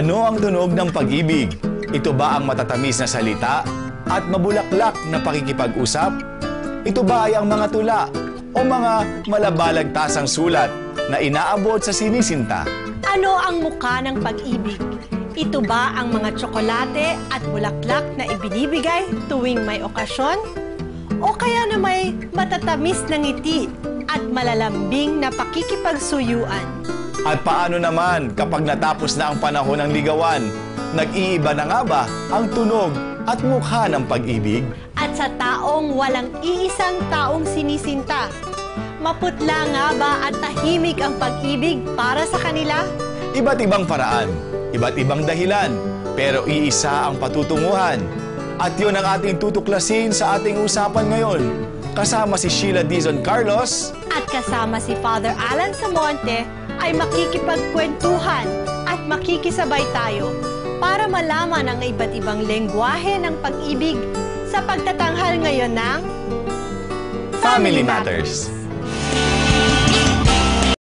Ano ang tunog ng pag-ibig? Ito ba ang matatamis na salita at mabulaklak na pakikipag-usap? Ito ba ay ang mga tula o mga malabalagtasang sulat na inaabot sa sinisinta? Ano ang muka ng pag-ibig? Ito ba ang mga tsokolate at bulaklak na ibinibigay tuwing may okasyon? O kaya na may matatamis na ngiti at malalambing na pakikipagsuyuan? At paano naman kapag natapos na ang panahon ng ligawan? Nag-iiba na nga ba ang tunog at mukha ng pag-ibig? At sa taong walang iisang taong sinisinta, maputla nga ba at tahimik ang pag-ibig para sa kanila? Iba't ibang paraan, iba't ibang dahilan, pero iisa ang patutunguhan. At yun ang ating tutuklasin sa ating usapan ngayon. Kasama si Sheila Dizon Carlos at kasama si Father Alan Samonte ay makikipagkwentuhan at makikisabay tayo para malaman ang iba't ibang lengguwahe ng pag-ibig sa pagtatanghal ngayon ng Family Matters.